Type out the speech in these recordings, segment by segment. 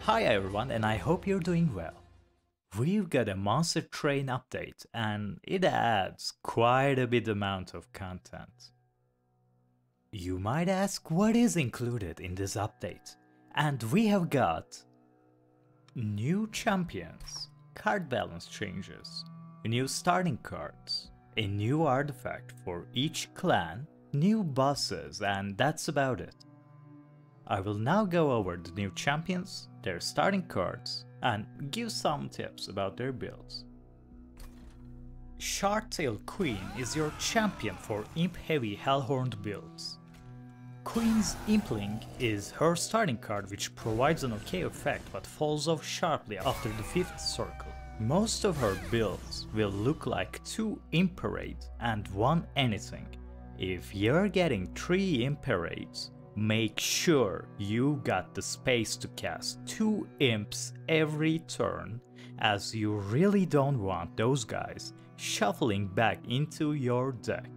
Hi everyone, and I hope you're doing well. We've got a Monster Train update and it adds quite a bit amount of content. You might ask what is included in this update, and we have got new champions, card balance changes, new starting cards, a new artifact for each clan, new bosses, and that's about it. I will now go over the new champions, their starting cards, and give some tips about their builds. Shardtail Queen is your champion for imp-heavy Hellhorned builds. Queen's Impling is her starting card, which provides an okay effect but falls off sharply after the 5th circle. Most of her builds will look like 2 Imperate and 1 anything. If you're getting 3 Imperates, make sure you got the space to cast 2 imps every turn, as you really don't want those guys shuffling back into your deck.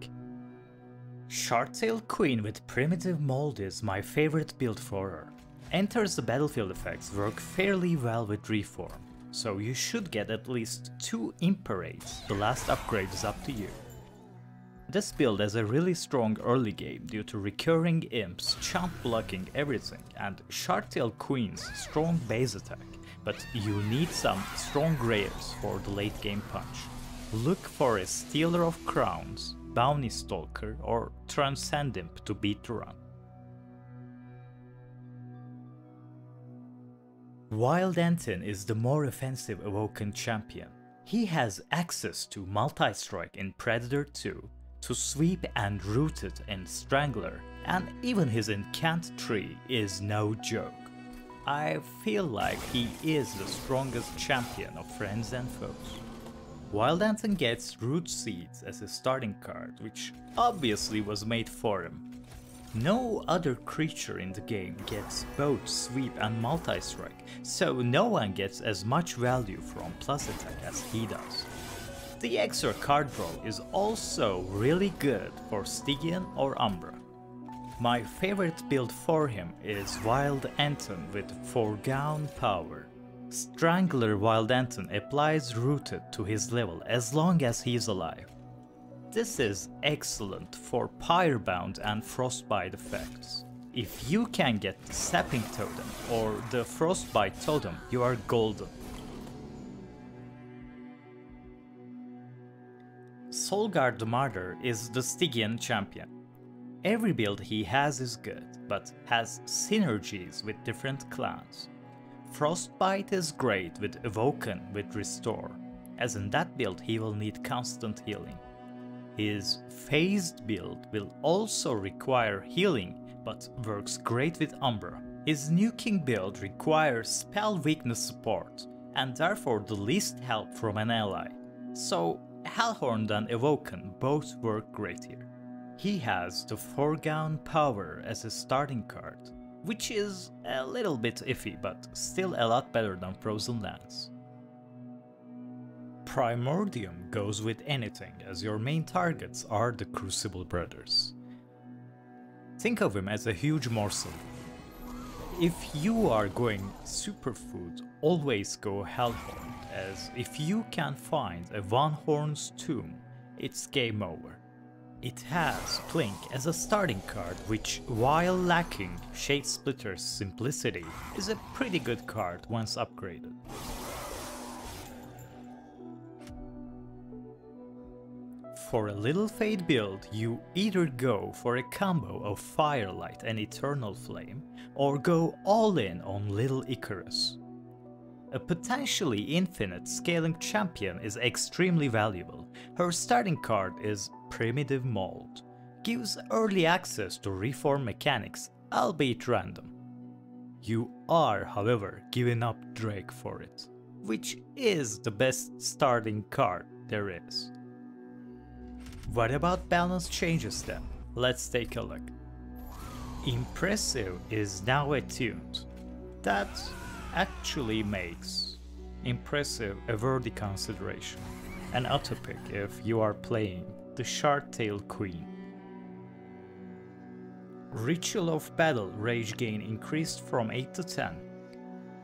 Shardtail Queen with Primitive Mold is my favorite build for her. Enters the battlefield effects work fairly well with Reform, so you should get at least 2 Imperates, the last upgrade is up to you. This build has a really strong early game due to recurring imps chump blocking everything and Shardtail Queen's strong base attack, but you need some strong rares for the late game punch. Look for a Stealer of Crowns, Bounty Stalker or Transcend Imp to beat the run. Wild Anton is the more offensive Awoken champion. He has access to Multi-Strike in Predator 2, to Sweep and Rooted in Strangler, and even his Incant tree is no joke. I feel like he is the strongest champion of Friends and Foes. Wild Anton gets Root Seeds as his starting card, which obviously was made for him. No other creature in the game gets both Sweep and Multi-Strike, so no one gets as much value from plus attack as he does. The extra card draw is also really good for Stygian or Umbra. My favorite build for him is Wild Anton with Foregone Power. Strangler Wild Anton applies Rooted to his level as long as he is alive. This is excellent for Pirebound and Frostbite effects. If you can get the Sapping Totem or the Frostbite Totem, you are golden. Solgard the Martyr is the Stygian champion. Every build he has is good, but has synergies with different clans. Frostbite is great with Awoken with Restore, as in that build he will need constant healing. His Phased build will also require healing, but works great with Umbra. His Nuking build requires spell weakness support, and therefore the least help from an ally, so Hellhorned and Awoken both work great here. He has the Foregone Power as his starting card, which is a little bit iffy, but still a lot better than Frozen Lands. Primordium goes with anything, as your main targets are the Crucible Brothers. Think of him as a huge morsel. If you are going superfood, always go Hellhorned, as if you can find a One Horn's Tomb, it's game over. It has Plink as a starting card, which, while lacking Shadesplitter's simplicity, is a pretty good card once upgraded. For a Little Fade build, you either go for a combo of Firelight and Eternal Flame, or go all in on Little Icarus. A potentially infinite scaling champion is extremely valuable. Her starting card is Primitive Mold. Gives early access to Reform mechanics, albeit random. You are, however, giving up Drake for it, which is the best starting card there is. What about balance changes then? Let's take a look. Impressive is now attuned. That actually makes Impressive a worthy consideration, an auto pick if you are playing the Shardtail Queen. Ritual of Battle rage gain increased from 8 to 10.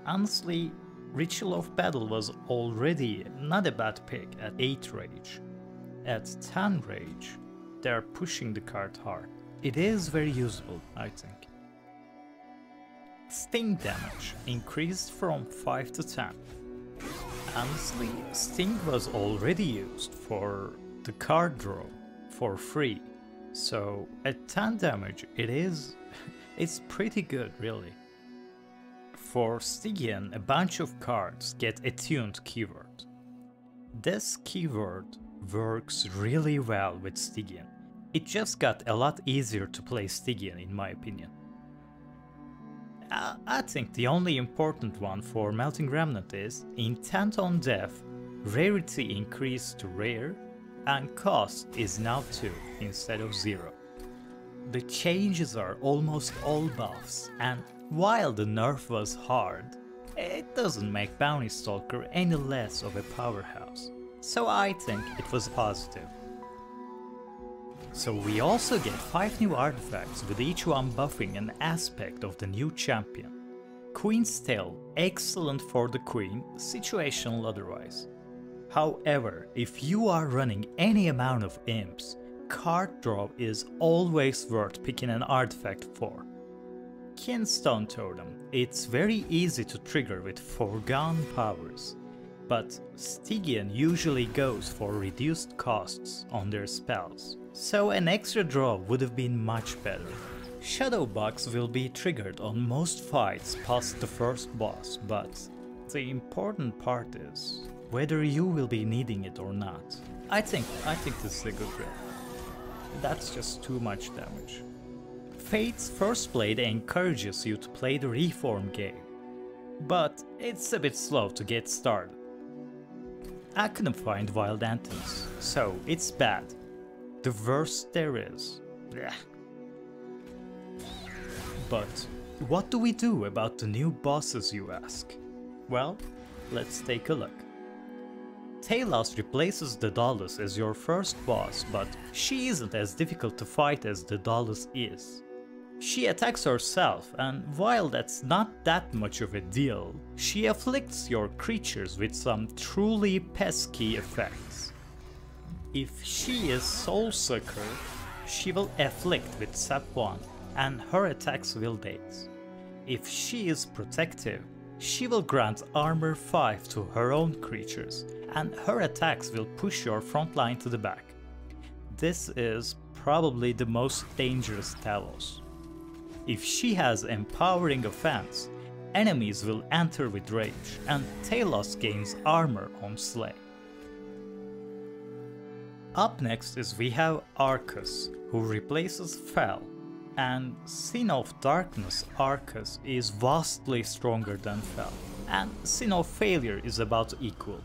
Honestly, Ritual of Battle was already not a bad pick at 8 rage. At 10 rage, they are pushing the card hard. It is very usable, I think. Sting damage increased from 5 to 10. Honestly, Sting was already used for the card draw for free, so at 10 damage it's pretty good really. For Stygian, a bunch of cards get attuned keyword. This keyword works really well with Stygian. It just got a lot easier to play Stygian in my opinion. I think the only important one for Melting Remnant is Intent on Death, rarity increased to rare, and cost is now 2 instead of 0. The changes are almost all buffs, and while the nerf was hard, it doesn't make Bounty Stalker any less of a powerhouse, so I think it was positive. So we also get 5 new artifacts, with each one buffing an aspect of the new champion. Queen's Tale, excellent for the queen, situational otherwise. However, if you are running any amount of imps, card draw is always worth picking an artifact for. Kinstone Totem, it's very easy to trigger with foregone powers, but Stygian usually goes for reduced costs on their spells, so an extra draw would have been much better. Shadow Box will be triggered on most fights past the first boss, but the important part is whether you will be needing it or not. I think this is a good grip. That's just too much damage. Fate's First Blade encourages you to play the Reform game, but it's a bit slow to get started. I couldn't find Wild Anthems, so it's bad. The worst there is. Blech. But what do we do about the new bosses, you ask? Well, let's take a look. Talos replaces Daedalus as your first boss, but she isn't as difficult to fight as Daedalus is. She attacks herself, and while that's not that much of a deal, she afflicts your creatures with some truly pesky effects. If she is Soul Sucker, she will afflict with Sap 1, and her attacks will daze. If she is Protective, she will grant Armor 5 to her own creatures, and her attacks will push your front line to the back. This is probably the most dangerous Talos. If she has Empowering Offense, enemies will enter with rage, and Talos gains armor on Slay. Up next is we have Arcus, who replaces Fel, and Sin of Darkness Arcus is vastly stronger than Fel, and Sin of Failure is about equal.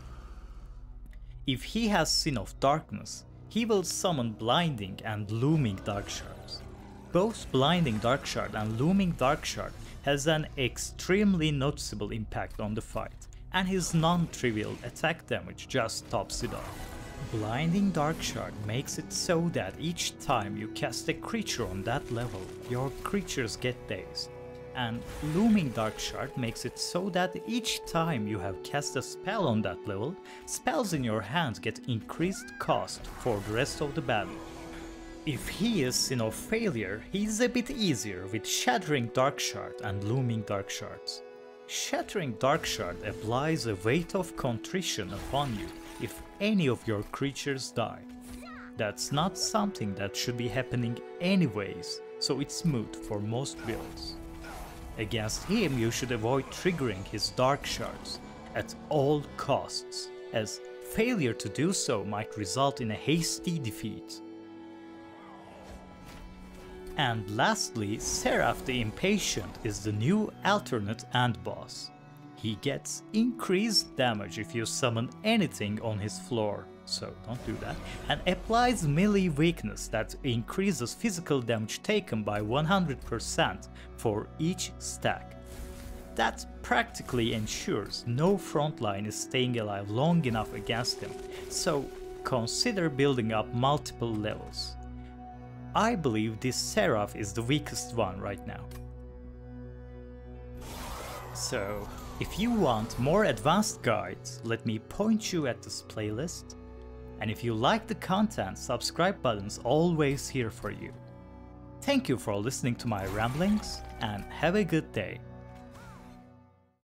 If he has Sin of Darkness, he will summon Blinding and Looming Darkshards. Both Blinding Darkshard and Looming Darkshard has an extremely noticeable impact on the fight, and his non-trivial attack damage just tops it off. Blinding Darkshard makes it so that each time you cast a creature on that level, your creatures get dazed. And Looming Darkshard makes it so that each time you have cast a spell on that level, spells in your hand get increased cost for the rest of the battle. If he is Sin of Failure, he's a bit easier with Shattering Darkshard and Looming Darkshards. Shattering Darkshard applies a weight of contrition upon you if any of your creatures die. That's not something that should be happening anyways, so it's moot for most builds. Against him you should avoid triggering his Darkshards at all costs, as failure to do so might result in a hasty defeat. And lastly, Seraph the Impatient is the new alternate end boss. He gets increased damage if you summon anything on his floor, so don't do that, and applies melee weakness that increases physical damage taken by 100% for each stack. That practically ensures no frontline is staying alive long enough against him, so consider building up multiple levels. I believe this Seraph is the weakest one right now. So, If you want more advanced guides, let me point you at this playlist. And if you like the content, subscribe button's always here for you. Thank you for listening to my ramblings, and have a good day.